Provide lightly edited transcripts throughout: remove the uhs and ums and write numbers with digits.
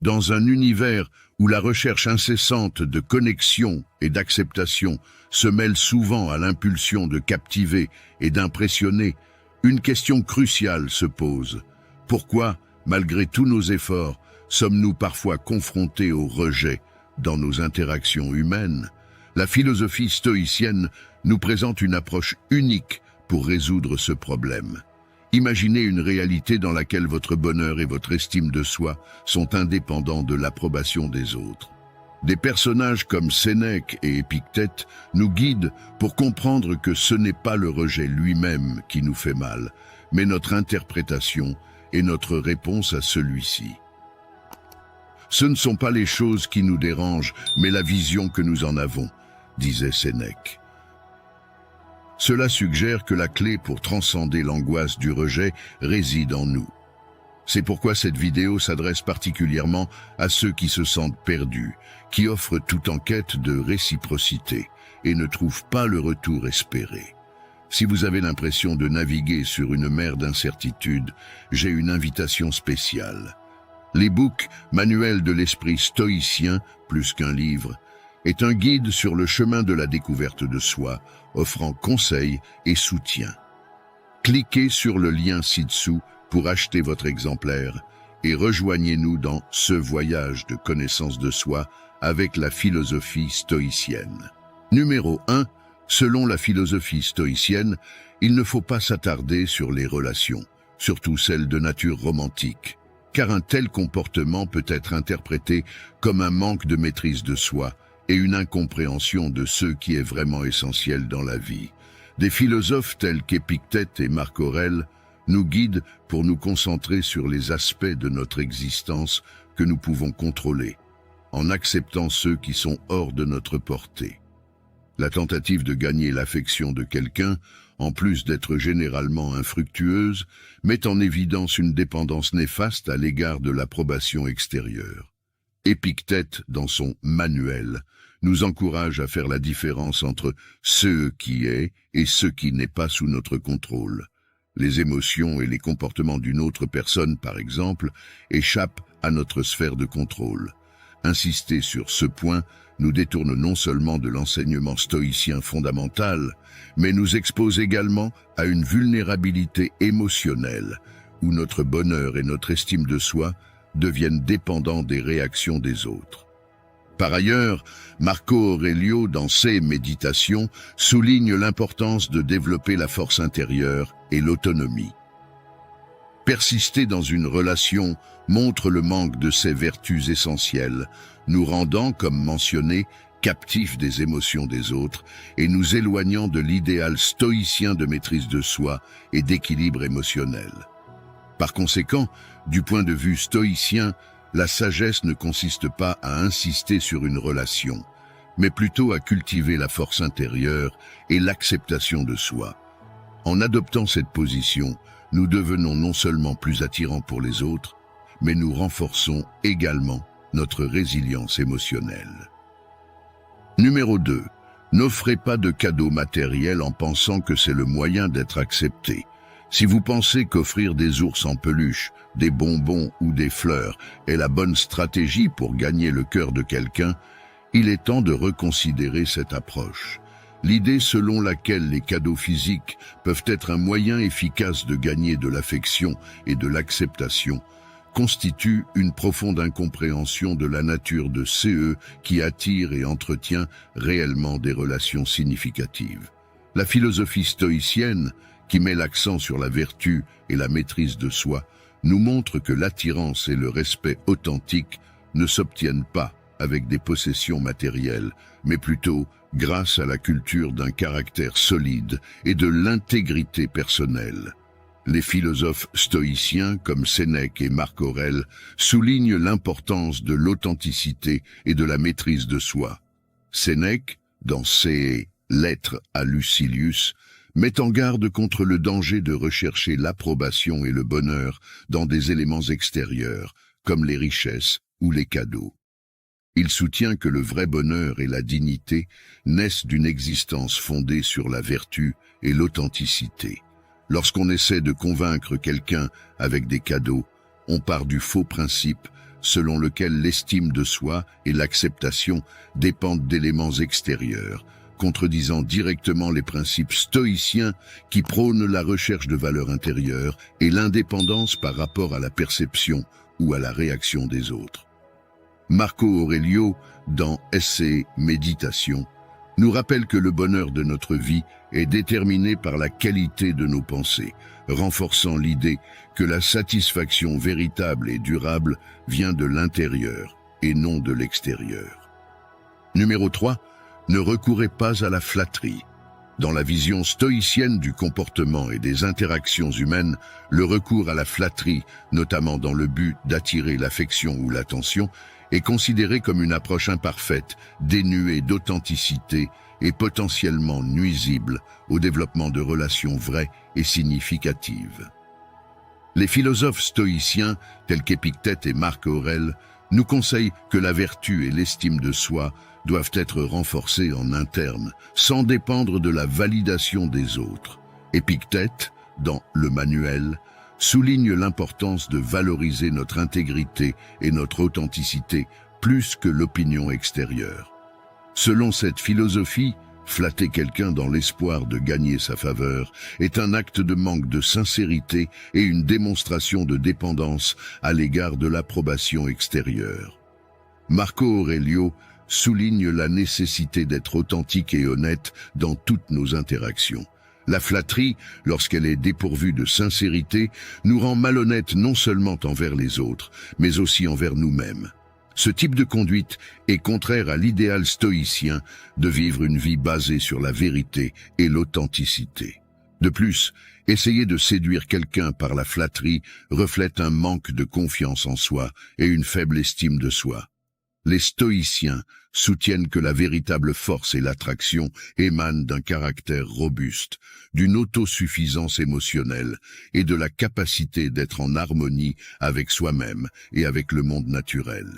Dans un univers où la recherche incessante de connexion et d'acceptation se mêle souvent à l'impulsion de captiver et d'impressionner, une question cruciale se pose. Pourquoi, malgré tous nos efforts, sommes-nous parfois confrontés au rejet dans nos interactions humaines? La philosophie stoïcienne nous présente une approche unique pour résoudre ce problème. Imaginez une réalité dans laquelle votre bonheur et votre estime de soi sont indépendants de l'approbation des autres. Des personnages comme Sénèque et Épictète nous guident pour comprendre que ce n'est pas le rejet lui-même qui nous fait mal, mais notre interprétation et notre réponse à celui-ci. Ce ne sont pas les choses qui nous dérangent, mais la vision que nous en avons, disait Sénèque. Cela suggère que la clé pour transcender l'angoisse du rejet réside en nous. C'est pourquoi cette vidéo s'adresse particulièrement à ceux qui se sentent perdus, qui offrent tout en quête de réciprocité et ne trouvent pas le retour espéré. Si vous avez l'impression de naviguer sur une mer d'incertitude, j'ai une invitation spéciale. L'e-book « Manuel de l'esprit stoïcien », plus qu'un livre, est un guide sur le chemin de la découverte de soi, offrant conseils et soutien. Cliquez sur le lien ci-dessous pour acheter votre exemplaire et rejoignez-nous dans ce voyage de connaissance de soi avec la philosophie stoïcienne. Numéro 1. Selon la philosophie stoïcienne, il ne faut pas s'attarder sur les relations, surtout celles de nature romantique, car un tel comportement peut être interprété comme un manque de maîtrise de soi et une incompréhension de ce qui est vraiment essentiel dans la vie. Des philosophes tels qu'Épictète et Marc Aurèle nous guident pour nous concentrer sur les aspects de notre existence que nous pouvons contrôler, en acceptant ceux qui sont hors de notre portée. La tentative de gagner l'affection de quelqu'un, en plus d'être généralement infructueuse, met en évidence une dépendance néfaste à l'égard de l'approbation extérieure. Épictète, dans son « Manuel », nous encourage à faire la différence entre ce qui est et ce qui n'est pas sous notre contrôle. Les émotions et les comportements d'une autre personne, par exemple, échappent à notre sphère de contrôle. Insister sur ce point nous détourne non seulement de l'enseignement stoïcien fondamental, mais nous expose également à une vulnérabilité émotionnelle, où notre bonheur et notre estime de soi deviennent dépendants des réactions des autres. Par ailleurs, Marco Aurelio, dans ses Méditations, souligne l'importance de développer la force intérieure et l'autonomie. Persister dans une relation montre le manque de ces vertus essentielles, nous rendant, comme mentionné, captifs des émotions des autres et nous éloignant de l'idéal stoïcien de maîtrise de soi et d'équilibre émotionnel. Par conséquent, du point de vue stoïcien, la sagesse ne consiste pas à insister sur une relation, mais plutôt à cultiver la force intérieure et l'acceptation de soi. En adoptant cette position, nous devenons non seulement plus attirants pour les autres, mais nous renforçons également notre résilience émotionnelle. Numéro 2. N'offrez pas de cadeaux matériels en pensant que c'est le moyen d'être accepté. Si vous pensez qu'offrir des ours en peluche, des bonbons ou des fleurs est la bonne stratégie pour gagner le cœur de quelqu'un, il est temps de reconsidérer cette approche. L'idée selon laquelle les cadeaux physiques peuvent être un moyen efficace de gagner de l'affection et de l'acceptation constitue une profonde incompréhension de la nature de ce qui attire et entretient réellement des relations significatives. La philosophie stoïcienne, qui met l'accent sur la vertu et la maîtrise de soi, nous montre que l'attirance et le respect authentique ne s'obtiennent pas avec des possessions matérielles, mais plutôt grâce à la culture d'un caractère solide et de l'intégrité personnelle. Les philosophes stoïciens comme Sénèque et Marc Aurèle soulignent l'importance de l'authenticité et de la maîtrise de soi. Sénèque, dans ses Lettres à Lucilius, met en garde contre le danger de rechercher l'approbation et le bonheur dans des éléments extérieurs, comme les richesses ou les cadeaux. Il soutient que le vrai bonheur et la dignité naissent d'une existence fondée sur la vertu et l'authenticité. Lorsqu'on essaie de convaincre quelqu'un avec des cadeaux, on part du faux principe selon lequel l'estime de soi et l'acceptation dépendent d'éléments extérieurs, contredisant directement les principes stoïciens qui prônent la recherche de valeurs intérieures et l'indépendance par rapport à la perception ou à la réaction des autres. Marco Aurelio, dans Essai Méditation, nous rappelle que le bonheur de notre vie est déterminé par la qualité de nos pensées, renforçant l'idée que la satisfaction véritable et durable vient de l'intérieur et non de l'extérieur. Numéro 3. Ne recourez pas à la flatterie. Dans la vision stoïcienne du comportement et des interactions humaines, le recours à la flatterie, notamment dans le but d'attirer l'affection ou l'attention, est considéré comme une approche imparfaite, dénuée d'authenticité et potentiellement nuisible au développement de relations vraies et significatives. Les philosophes stoïciens, tels qu'Épictète et Marc Aurèle, nous conseillent que la vertu et l'estime de soi doivent être renforcées en interne, sans dépendre de la validation des autres. Épictète, dans le Manuel, souligne l'importance de valoriser notre intégrité et notre authenticité plus que l'opinion extérieure. Selon cette philosophie, flatter quelqu'un dans l'espoir de gagner sa faveur est un acte de manque de sincérité et une démonstration de dépendance à l'égard de l'approbation extérieure. Marco Aurelio souligne la nécessité d'être authentique et honnête dans toutes nos interactions. La flatterie, lorsqu'elle est dépourvue de sincérité, nous rend malhonnêtes non seulement envers les autres, mais aussi envers nous-mêmes. Ce type de conduite est contraire à l'idéal stoïcien de vivre une vie basée sur la vérité et l'authenticité. De plus, essayer de séduire quelqu'un par la flatterie reflète un manque de confiance en soi et une faible estime de soi. Les stoïciens soutiennent que la véritable force et l'attraction émanent d'un caractère robuste, d'une autosuffisance émotionnelle et de la capacité d'être en harmonie avec soi-même et avec le monde naturel.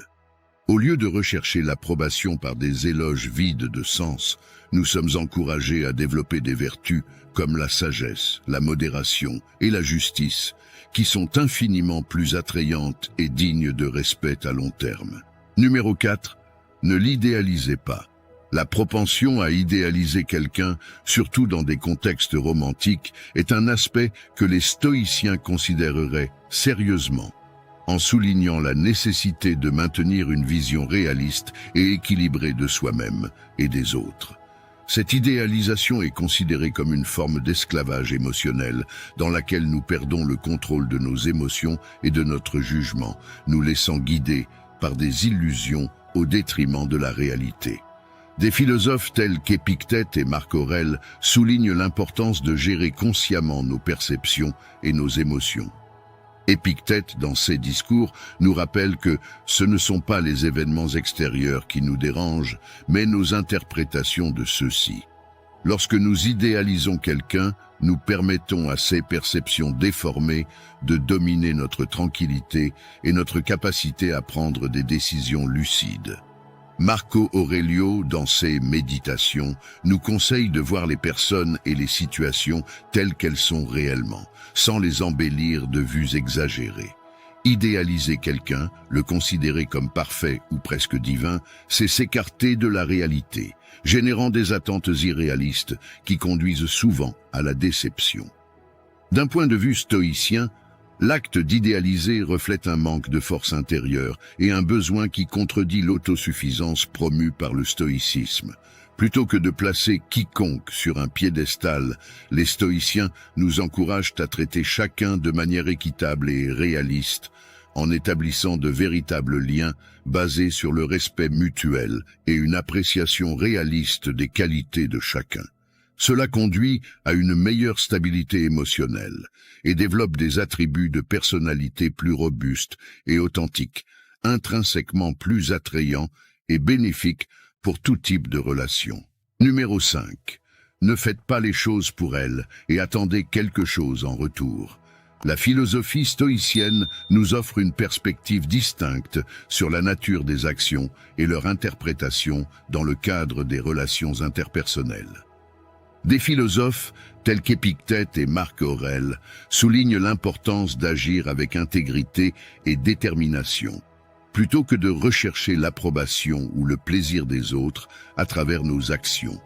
Au lieu de rechercher l'approbation par des éloges vides de sens, nous sommes encouragés à développer des vertus comme la sagesse, la modération et la justice, qui sont infiniment plus attrayantes et dignes de respect à long terme. Numéro 4. Ne l'idéalisez pas. La propension à idéaliser quelqu'un, surtout dans des contextes romantiques, est un aspect que les stoïciens considéreraient sérieusement, en soulignant la nécessité de maintenir une vision réaliste et équilibrée de soi-même et des autres. Cette idéalisation est considérée comme une forme d'esclavage émotionnel dans laquelle nous perdons le contrôle de nos émotions et de notre jugement, nous laissant guider par des illusions au détriment de la réalité. Des philosophes tels qu'Épictète et Marc Aurèle soulignent l'importance de gérer consciemment nos perceptions et nos émotions. Épictète, dans ses discours, nous rappelle que ce ne sont pas les événements extérieurs qui nous dérangent, mais nos interprétations de ceux-ci. Lorsque nous idéalisons quelqu'un, nous permettons à ces perceptions déformées de dominer notre tranquillité et notre capacité à prendre des décisions lucides. Marco Aurelio, dans ses Méditations, nous conseille de voir les personnes et les situations telles qu'elles sont réellement, sans les embellir de vues exagérées. Idéaliser quelqu'un, le considérer comme parfait ou presque divin, c'est s'écarter de la réalité, générant des attentes irréalistes qui conduisent souvent à la déception. D'un point de vue stoïcien, l'acte d'idéaliser reflète un manque de force intérieure et un besoin qui contredit l'autosuffisance promue par le stoïcisme. Plutôt que de placer quiconque sur un piédestal, les stoïciens nous encouragent à traiter chacun de manière équitable et réaliste, en établissant de véritables liens basés sur le respect mutuel et une appréciation réaliste des qualités de chacun. Cela conduit à une meilleure stabilité émotionnelle et développe des attributs de personnalité plus robustes et authentiques, intrinsèquement plus attrayants et bénéfiques pour tout type de relation. Numéro 5. Ne faites pas les choses pour elles et attendez quelque chose en retour. La philosophie stoïcienne nous offre une perspective distincte sur la nature des actions et leur interprétation dans le cadre des relations interpersonnelles. Des philosophes, tels qu'Épictète et Marc Aurèle, soulignent l'importance d'agir avec intégrité et détermination. plutôt que de rechercher l'approbation ou le plaisir des autres à travers nos actions.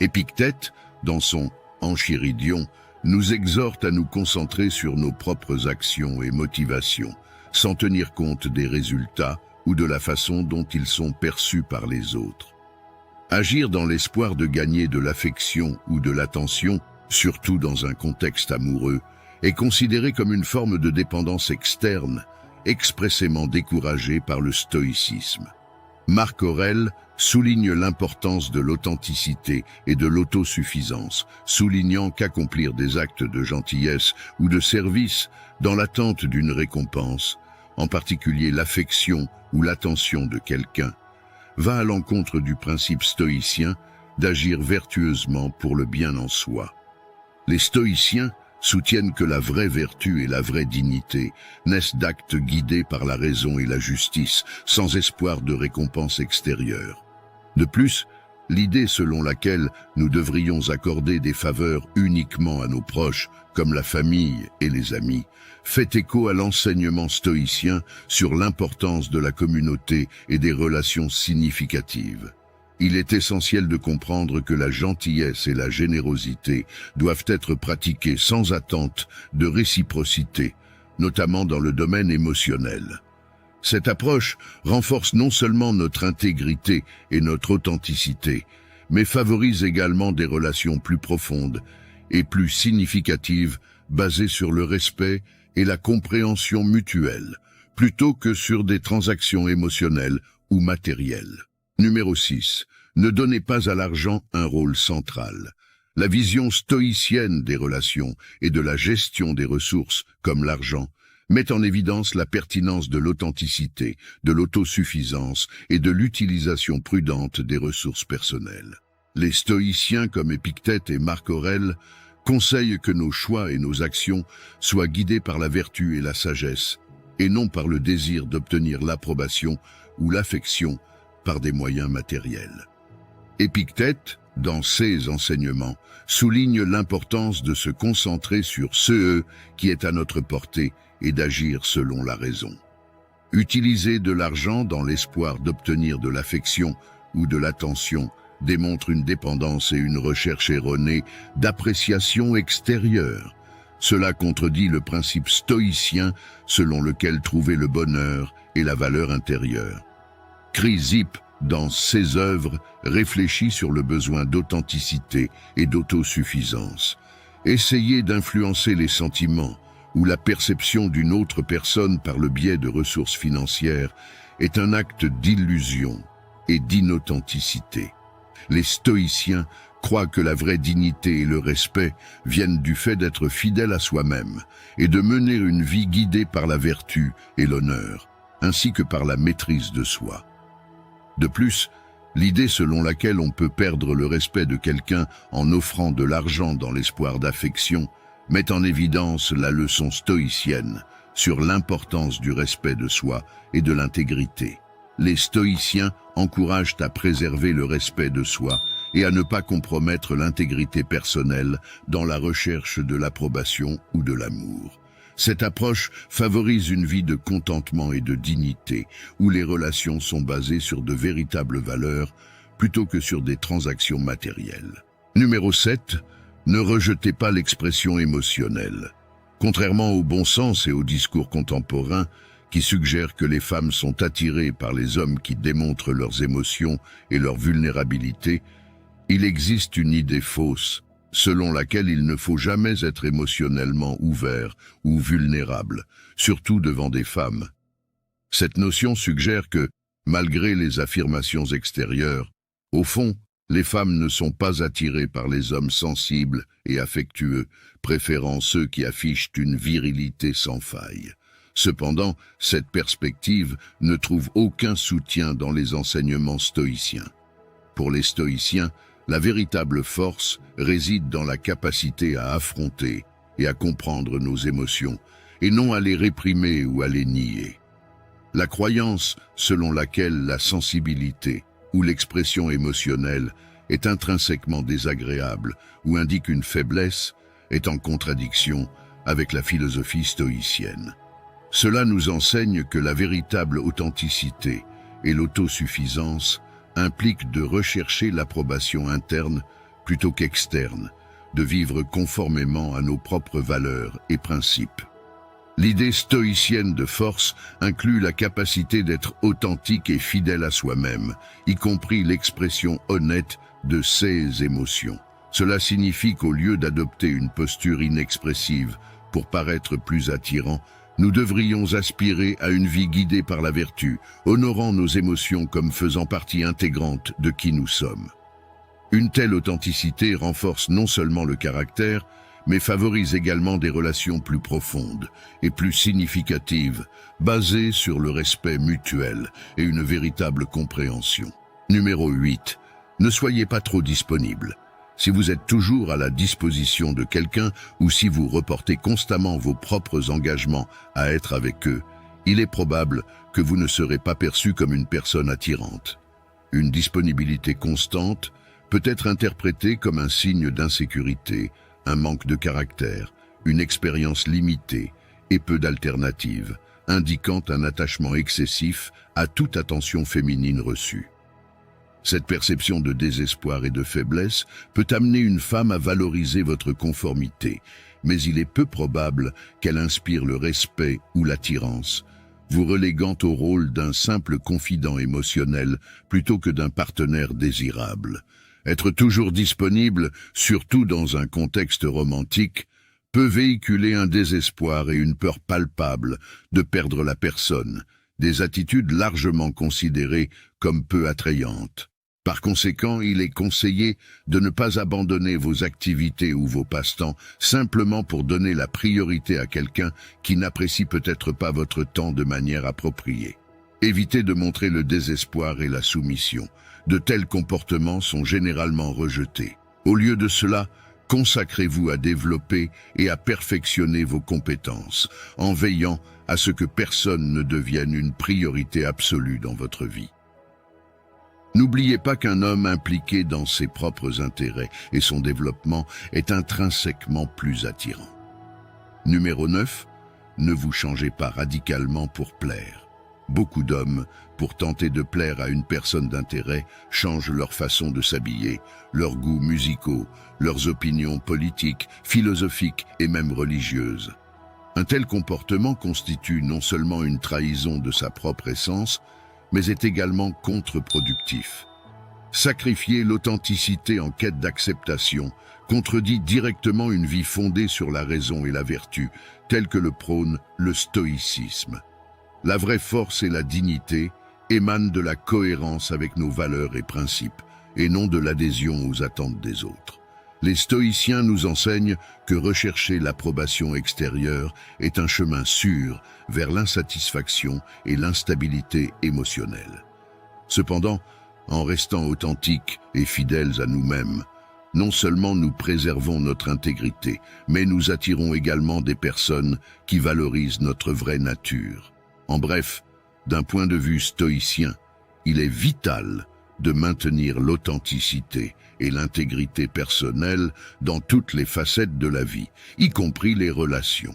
Épictète, dans son Enchiridion, nous exhorte à nous concentrer sur nos propres actions et motivations, sans tenir compte des résultats ou de la façon dont ils sont perçus par les autres. Agir dans l'espoir de gagner de l'affection ou de l'attention, surtout dans un contexte amoureux, est considéré comme une forme de dépendance externe, expressément découragée par le stoïcisme. Marc Aurèle souligne l'importance de l'authenticité et de l'autosuffisance, soulignant qu'accomplir des actes de gentillesse ou de service dans l'attente d'une récompense, en particulier l'affection ou l'attention de quelqu'un, va à l'encontre du principe stoïcien d'agir vertueusement pour le bien en soi. Les stoïciens soutiennent que la vraie vertu et la vraie dignité naissent d'actes guidés par la raison et la justice, sans espoir de récompense extérieure. De plus, l'idée selon laquelle nous devrions accorder des faveurs uniquement à nos proches, comme la famille et les amis, fait écho à l'enseignement stoïcien sur l'importance de la communauté et des relations significatives. Il est essentiel de comprendre que la gentillesse et la générosité doivent être pratiquées sans attente de réciprocité, notamment dans le domaine émotionnel. Cette approche renforce non seulement notre intégrité et notre authenticité, mais favorise également des relations plus profondes et plus significatives basées sur le respect et la compréhension mutuelle, plutôt que sur des transactions émotionnelles ou matérielles. Numéro 6. Ne donnez pas à l'argent un rôle central. La vision stoïcienne des relations et de la gestion des ressources, comme l'argent, met en évidence la pertinence de l'authenticité, de l'autosuffisance et de l'utilisation prudente des ressources personnelles. Les stoïciens comme Épictète et Marc Aurèle conseillent que nos choix et nos actions soient guidés par la vertu et la sagesse, et non par le désir d'obtenir l'approbation ou l'affection par des moyens matériels. Épictète, dans ses enseignements, souligne l'importance de se concentrer sur ce qui est à notre portée et d'agir selon la raison. Utiliser de l'argent dans l'espoir d'obtenir de l'affection ou de l'attention démontre une dépendance et une recherche erronée d'appréciation extérieure. Cela contredit le principe stoïcien selon lequel trouver le bonheur et la valeur intérieure. Chrysippe, dans ses œuvres, réfléchit sur le besoin d'authenticité et d'autosuffisance. Essayer d'influencer les sentiments ou la perception d'une autre personne par le biais de ressources financières est un acte d'illusion et d'inauthenticité. Les stoïciens croient que la vraie dignité et le respect viennent du fait d'être fidèle à soi-même et de mener une vie guidée par la vertu et l'honneur, ainsi que par la maîtrise de soi. De plus, l'idée selon laquelle on peut perdre le respect de quelqu'un en offrant de l'argent dans l'espoir d'affection met en évidence la leçon stoïcienne sur l'importance du respect de soi et de l'intégrité. Les stoïciens encouragent à préserver le respect de soi et à ne pas compromettre l'intégrité personnelle dans la recherche de l'approbation ou de l'amour. Cette approche favorise une vie de contentement et de dignité, où les relations sont basées sur de véritables valeurs plutôt que sur des transactions matérielles. Numéro 7. Ne rejetez pas l'expression émotionnelle. Contrairement au bon sens et au discours contemporain, qui suggèrent que les femmes sont attirées par les hommes qui démontrent leurs émotions et leur vulnérabilité, il existe une idée fausse, selon laquelle il ne faut jamais être émotionnellement ouvert ou vulnérable, surtout devant des femmes. Cette notion suggère que, malgré les affirmations extérieures, au fond, les femmes ne sont pas attirées par les hommes sensibles et affectueux, préférant ceux qui affichent une virilité sans faille. Cependant, cette perspective ne trouve aucun soutien dans les enseignements stoïciens. Pour les stoïciens, la véritable force réside dans la capacité à affronter et à comprendre nos émotions, et non à les réprimer ou à les nier. La croyance selon laquelle la sensibilité ou l'expression émotionnelle est intrinsèquement désagréable ou indique une faiblesse est en contradiction avec la philosophie stoïcienne. Cela nous enseigne que la véritable authenticité et l'autosuffisance impliquent de rechercher l'approbation interne plutôt qu'externe, de vivre conformément à nos propres valeurs et principes. L'idée stoïcienne de force inclut la capacité d'être authentique et fidèle à soi-même, y compris l'expression honnête de ses émotions. Cela signifie qu'au lieu d'adopter une posture inexpressive pour paraître plus attirant, nous devrions aspirer à une vie guidée par la vertu, honorant nos émotions comme faisant partie intégrante de qui nous sommes. Une telle authenticité renforce non seulement le caractère, mais favorise également des relations plus profondes et plus significatives, basées sur le respect mutuel et une véritable compréhension. Numéro 8. Ne soyez pas trop disponible. Si vous êtes toujours à la disposition de quelqu'un ou si vous reportez constamment vos propres engagements à être avec eux, il est probable que vous ne serez pas perçu comme une personne attirante. Une disponibilité constante peut être interprétée comme un signe d'insécurité, un manque de caractère, une expérience limitée et peu d'alternatives, indiquant un attachement excessif à toute attention féminine reçue. Cette perception de désespoir et de faiblesse peut amener une femme à valoriser votre conformité, mais il est peu probable qu'elle inspire le respect ou l'attirance, vous reléguant au rôle d'un simple confident émotionnel plutôt que d'un partenaire désirable. Être toujours disponible, surtout dans un contexte romantique, peut véhiculer un désespoir et une peur palpable de perdre la personne, des attitudes largement considérées comme peu attrayantes. Par conséquent, il est conseillé de ne pas abandonner vos activités ou vos passe-temps simplement pour donner la priorité à quelqu'un qui n'apprécie peut-être pas votre temps de manière appropriée. Évitez de montrer le désespoir et la soumission. De tels comportements sont généralement rejetés. Au lieu de cela, consacrez-vous à développer et à perfectionner vos compétences, en veillant à ce que personne ne devienne une priorité absolue dans votre vie. N'oubliez pas qu'un homme impliqué dans ses propres intérêts et son développement est intrinsèquement plus attirant. Numéro 9. Ne vous changez pas radicalement pour plaire. Beaucoup d'hommes, pour tenter de plaire à une personne d'intérêt, changent leur façon de s'habiller, leurs goûts musicaux, leurs opinions politiques, philosophiques et même religieuses. Un tel comportement constitue non seulement une trahison de sa propre essence, mais est également contre-productif. Sacrifier l'authenticité en quête d'acceptation contredit directement une vie fondée sur la raison et la vertu, telle que le prône le stoïcisme. La vraie force et la dignité émanent de la cohérence avec nos valeurs et principes, et non de l'adhésion aux attentes des autres. Les stoïciens nous enseignent que rechercher l'approbation extérieure est un chemin sûr vers l'insatisfaction et l'instabilité émotionnelle. Cependant, en restant authentiques et fidèles à nous-mêmes, non seulement nous préservons notre intégrité, mais nous attirons également des personnes qui valorisent notre vraie nature. En bref, d'un point de vue stoïcien, il est vital de maintenir l'authenticité et l'intégrité personnelle dans toutes les facettes de la vie, y compris les relations.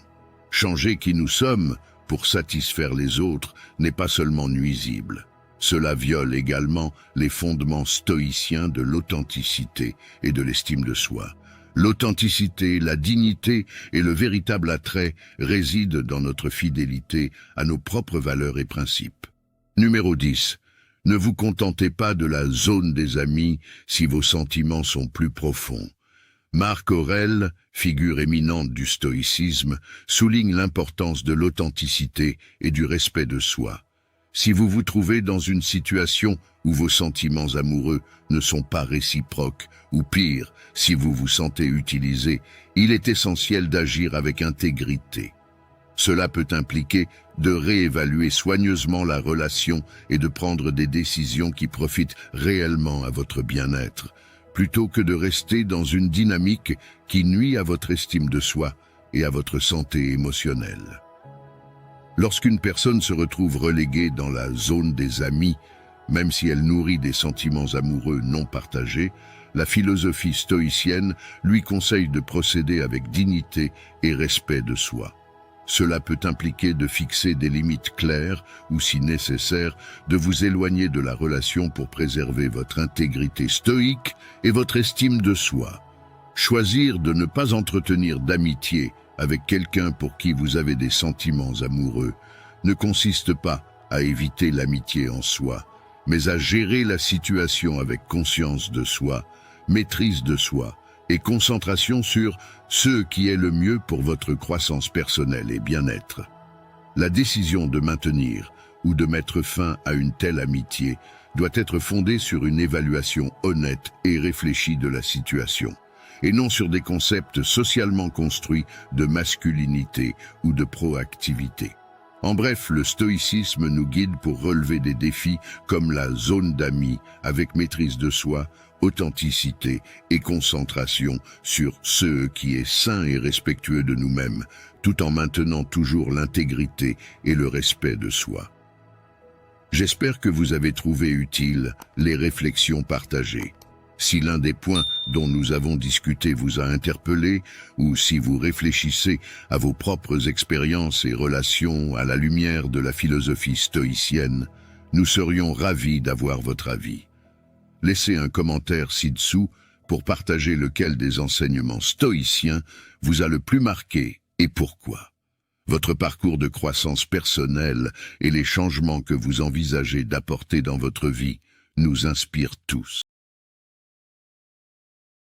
Changer qui nous sommes pour satisfaire les autres n'est pas seulement nuisible. Cela viole également les fondements stoïciens de l'authenticité et de l'estime de soi. L'authenticité, la dignité et le véritable attrait résident dans notre fidélité à nos propres valeurs et principes. Numéro 10. Ne vous contentez pas de la zone des amis si vos sentiments sont plus profonds. Marc Aurèle, figure éminente du stoïcisme, souligne l'importance de l'authenticité et du respect de soi. Si vous vous trouvez dans une situation où vos sentiments amoureux ne sont pas réciproques, ou pire, si vous vous sentez utilisé, il est essentiel d'agir avec intégrité. Cela peut impliquer de réévaluer soigneusement la relation et de prendre des décisions qui profitent réellement à votre bien-être, plutôt que de rester dans une dynamique qui nuit à votre estime de soi et à votre santé émotionnelle. Lorsqu'une personne se retrouve reléguée dans la zone des amis, même si elle nourrit des sentiments amoureux non partagés, la philosophie stoïcienne lui conseille de procéder avec dignité et respect de soi. Cela peut impliquer de fixer des limites claires ou, si nécessaire, de vous éloigner de la relation pour préserver votre intégrité stoïque et votre estime de soi. Choisir de ne pas entretenir d'amitié avec quelqu'un pour qui vous avez des sentiments amoureux ne consiste pas à éviter l'amitié en soi, mais à gérer la situation avec conscience de soi, maîtrise de soi et concentration sur ce qui est le mieux pour votre croissance personnelle et bien-être. La décision de maintenir ou de mettre fin à une telle amitié doit être fondée sur une évaluation honnête et réfléchie de la situation, et non sur des concepts socialement construits de masculinité ou de proactivité. En bref, le stoïcisme nous guide pour relever des défis comme la zone d'amis avec maîtrise de soi, authenticité et concentration sur ce qui est sain et respectueux de nous-mêmes, tout en maintenant toujours l'intégrité et le respect de soi. J'espère que vous avez trouvé utiles les réflexions partagées. Si l'un des points dont nous avons discuté vous a interpellé, ou si vous réfléchissez à vos propres expériences et relations à la lumière de la philosophie stoïcienne, nous serions ravis d'avoir votre avis. Laissez un commentaire ci-dessous pour partager lequel des enseignements stoïciens vous a le plus marqué et pourquoi. Votre parcours de croissance personnelle et les changements que vous envisagez d'apporter dans votre vie nous inspirent tous.